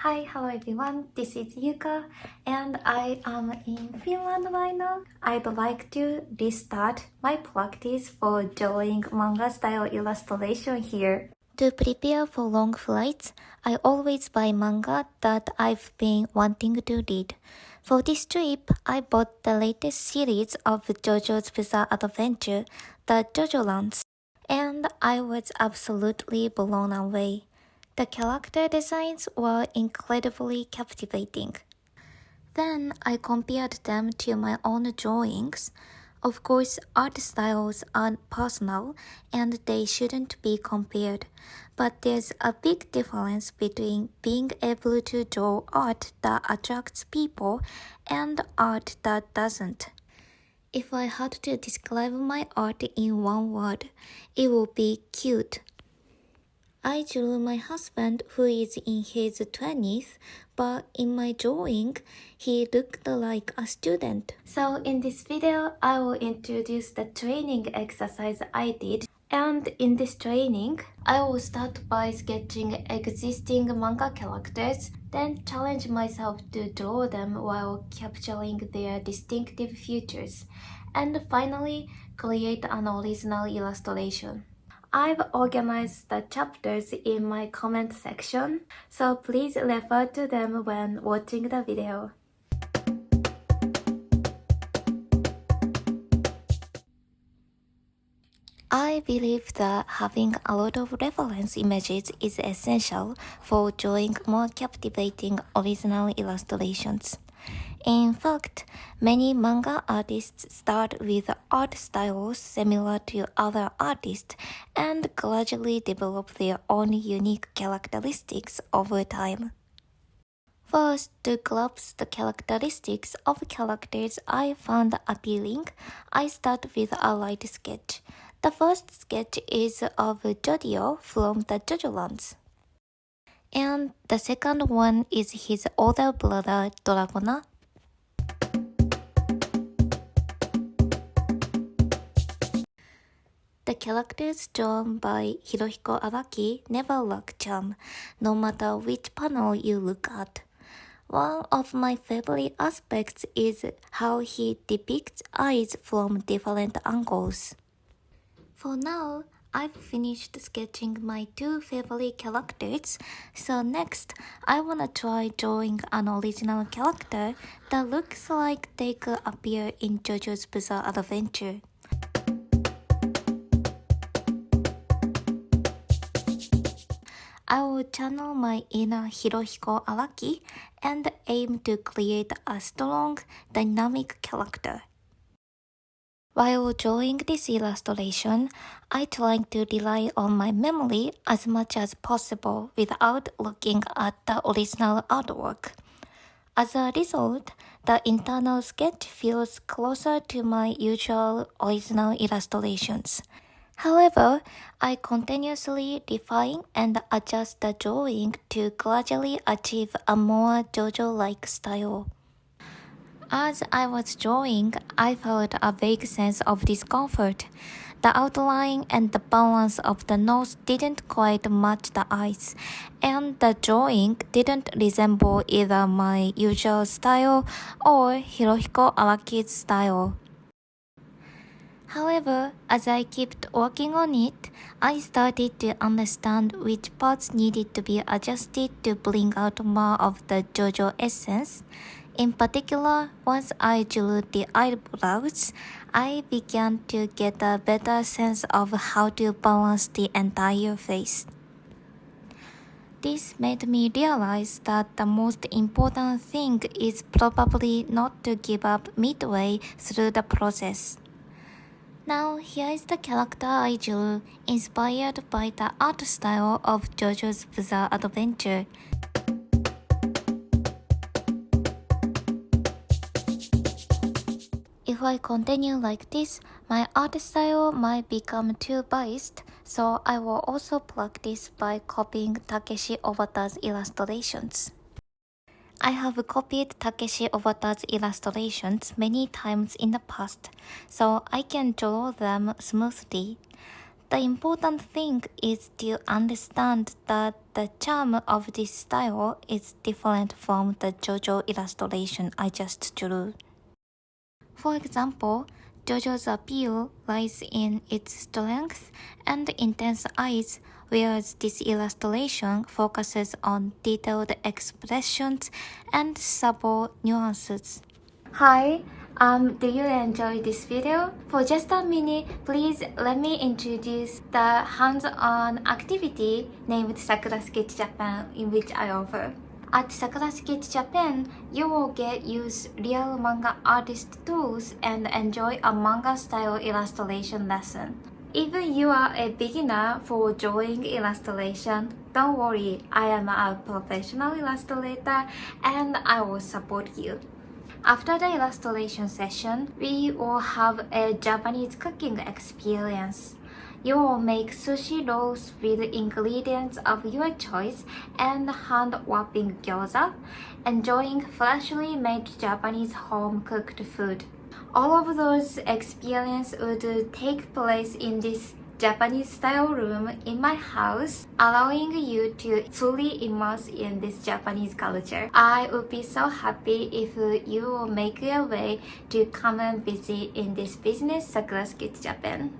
Hi, hello everyone, this is Yuka and I am in Finland right now. I'd like to restart my practice for drawing manga style illustration here. To prepare for long flights, I always buy manga that I've been wanting to read. For this trip, I bought the latest series of JoJo's Bizarre Adventure, the JoJo-lands, and I was absolutely blown away. The character designs were incredibly captivating. Then I compared them to my own drawings. Of course, art styles are personal and they shouldn't be compared, but there's a big difference between being able to draw art that attracts people and art that doesn't. If I had to describe my art in one word, it would be cute. I drew my husband who is in his 20s, but in my drawing, he looked like a student. So in this video, I will introduce the training exercise I did. And in this training, I will start by sketching existing manga characters, then challenge myself to draw them while capturing their distinctive features, and finally create an original illustration. I've organized the chapters in my comment section, so please refer to them when watching the video. I believe that having a lot of reference images is essential for drawing more captivating original illustrations. In fact, many manga artists start with art styles similar to other artists and gradually develop their own unique characteristics over time. First, to grasp the characteristics of characters I found appealing, I start with a light sketch. The first sketch is of Jodio from the JoJo-lands. And the second one is his older brother Dragona. The characters drawn by Hirohiko Araki never lack charm, no matter which panel you look at. One of my favorite aspects is how he depicts eyes from different angles. For now, I've finished sketching my two favorite characters, so next I wanna try drawing an original character that looks like they could appear in JoJo's Bizarre Adventure. I will channel my inner Hirohiko Araki and aim to create a strong, dynamic character. While drawing this illustration, I try to rely on my memory as much as possible without looking at the original artwork. As a result, the internal sketch feels closer to my usual original illustrations. However, I continuously refine and adjust the drawing to gradually achieve a more JoJo-like style. As I was drawing, I felt a vague sense of discomfort. The outline and the balance of the nose didn't quite match the eyes, and the drawing didn't resemble either my usual style or Hirohiko Araki's style. However, as I kept working on it, I started to understand which parts needed to be adjusted to bring out more of the JoJo essence. In particular, once I drew the eyebrows, I began to get a better sense of how to balance the entire face. This made me realize that the most important thing is probably not to give up midway through the process. Now here is the character I drew, inspired by the art style of JoJo's Bizarre Adventure. If I continue like this, my art style might become too biased, so I will also practice by copying Takeshi Obata's illustrations. I have copied Takeshi Obata's illustrations many times in the past, so I can draw them smoothly. The important thing is to understand that the charm of this style is different from the JoJo illustration I just drew. For example, JoJo's appeal lies in its strength and intense eyes, whereas this illustration focuses on detailed expressions and subtle nuances. Hi, do you enjoy this video? For just a minute, please let me introduce the hands-on activity named Sakuras Sketch Japan, in which I offer. At Sakuras Sketch Japan, you will use real manga artist tools and enjoy a manga-style illustration lesson. Even you are a beginner for drawing illustration, don't worry, I am a professional illustrator and I will support you. After the illustration session, we will have a Japanese cooking experience. You will make sushi rolls with ingredients of your choice and hand-wrapping gyoza, enjoying freshly made Japanese home-cooked food. All of those experiences would take place in this Japanese-style room in my house, allowing you to fully immerse in this Japanese culture. I would be so happy if you will make your way to come and visit in this business Sakuras Sketch Japan.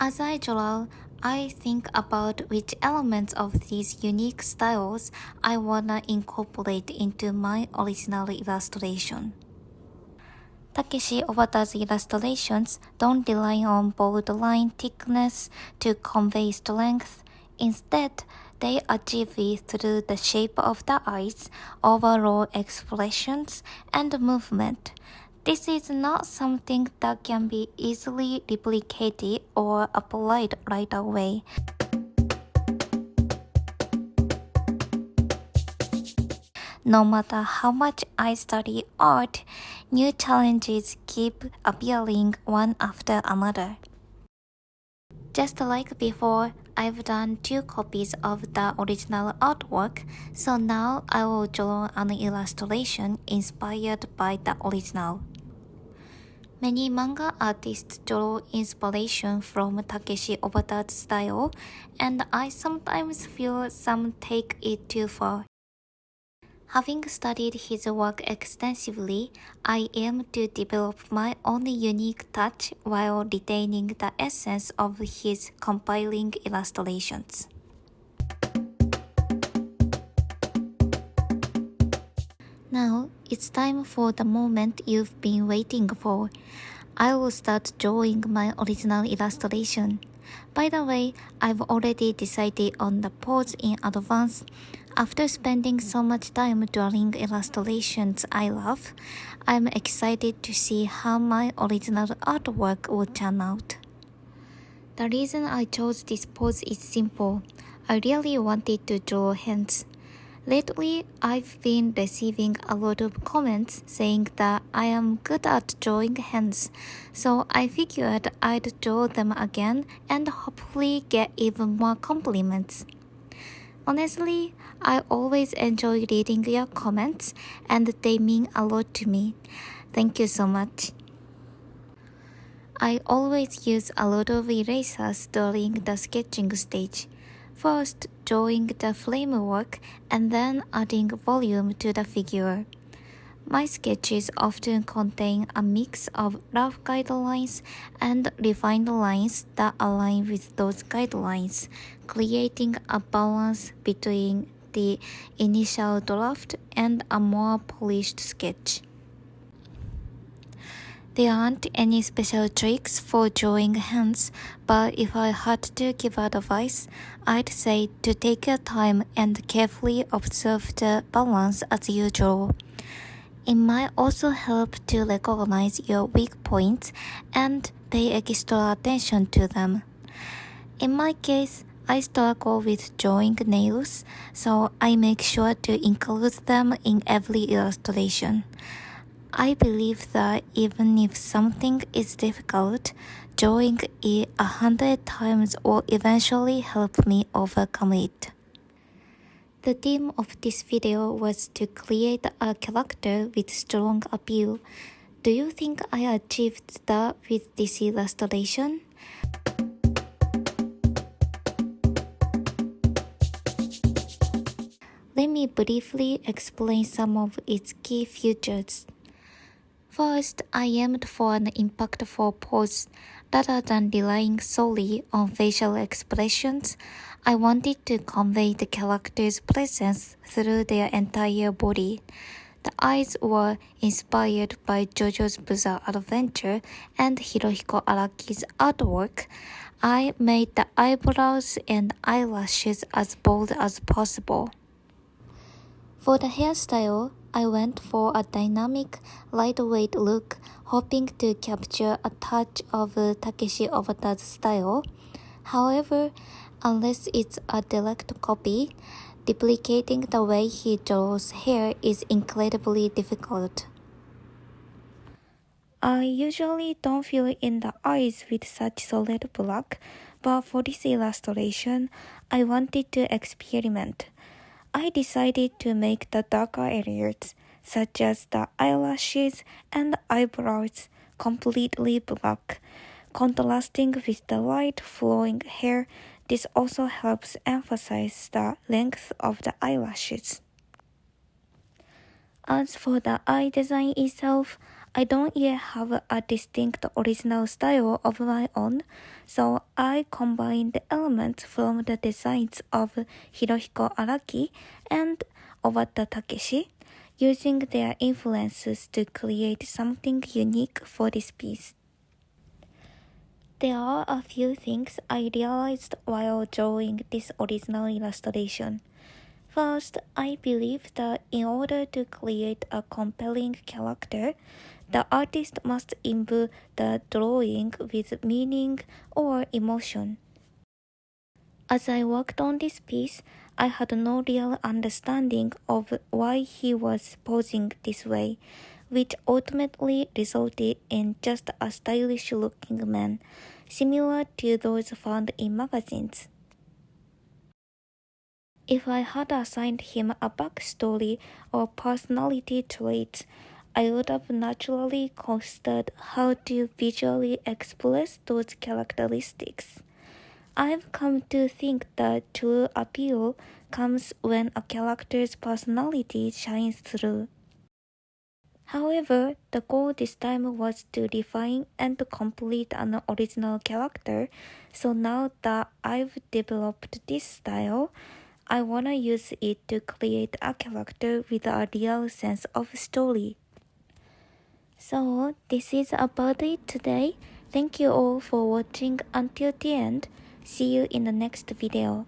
As I draw, I think about which elements of these unique styles I wanna incorporate into my original illustration. Takeshi Obata's illustrations don't rely on bold line thickness to convey strength. Instead, they achieve it through the shape of the eyes, overall expressions, and movement. This is not something that can be easily replicated or applied right away. No matter how much I study art, new challenges keep appearing one after another. Just like before, I've done 2 copies of the original artwork, so now I will draw an illustration inspired by the original. Many manga artists draw inspiration from Takeshi Obata's style, and I sometimes feel some take it too far. Having studied his work extensively, I aim to develop my own unique touch while retaining the essence of his compelling illustrations. Now, it's time for the moment you've been waiting for. I will start drawing my original illustration. By the way, I've already decided on the pose in advance. After spending so much time drawing illustrations I love, I'm excited to see how my original artwork will turn out. The reason I chose this pose is simple. I really wanted to draw hands. Lately, I've been receiving a lot of comments saying that I am good at drawing hands, so I figured I'd draw them again and hopefully get even more compliments. Honestly, I always enjoy reading your comments and they mean a lot to me. Thank you so much. I always use a lot of erasers during the sketching stage. First, drawing the framework and then adding volume to the figure. My sketches often contain a mix of rough guidelines and refined lines that align with those guidelines, creating a balance between the initial draft and a more polished sketch. There aren't any special tricks for drawing hands, but if I had to give advice, I'd say to take your time and carefully observe the balance as you draw. It might also help to recognize your weak points and pay extra attention to them. In my case, I struggle with drawing nails, so I make sure to include them in every illustration. I believe that even if something is difficult, drawing it 100 times will eventually help me overcome it. The theme of this video was to create a character with strong appeal. Do you think I achieved that with this illustration? Let me briefly explain some of its key features. First, I aimed for an impactful pose. Rather than relying solely on facial expressions, I wanted to convey the character's presence through their entire body. The eyes were inspired by JoJo's Bizarre Adventure and Hirohiko Araki's artwork. I made the eyebrows and eyelashes as bold as possible. For the hairstyle, I went for a dynamic, lightweight look, hoping to capture a touch of Takeshi Obata's style. However, unless it's a direct copy, duplicating the way he draws hair is incredibly difficult. I usually don't fill in the eyes with such solid black, but for this illustration, I wanted to experiment. I decided to make the darker areas, such as the eyelashes and eyebrows, completely black. Contrasting with the light flowing hair, this also helps emphasize the length of the eyelashes. As for the eye design itself, I don't yet have a distinct original style of my own, so I combined the elements from the designs of Hirohiko Araki and Obata Takeshi, using their influences to create something unique for this piece. There are a few things I realized while drawing this original illustration. First, I believe that in order to create a compelling character, the artist must imbue the drawing with meaning or emotion. As I worked on this piece, I had no real understanding of why he was posing this way, which ultimately resulted in just a stylish-looking man, similar to those found in magazines. If I had assigned him a backstory or personality traits, I would have naturally considered how to visually express those characteristics. I've come to think that true appeal comes when a character's personality shines through. However, the goal this time was to define and to complete an original character, so now that I've developed this style, I wanna use it to create a character with a real sense of story. So, this is about it today. Thank you all for watching until the end. See you in the next video.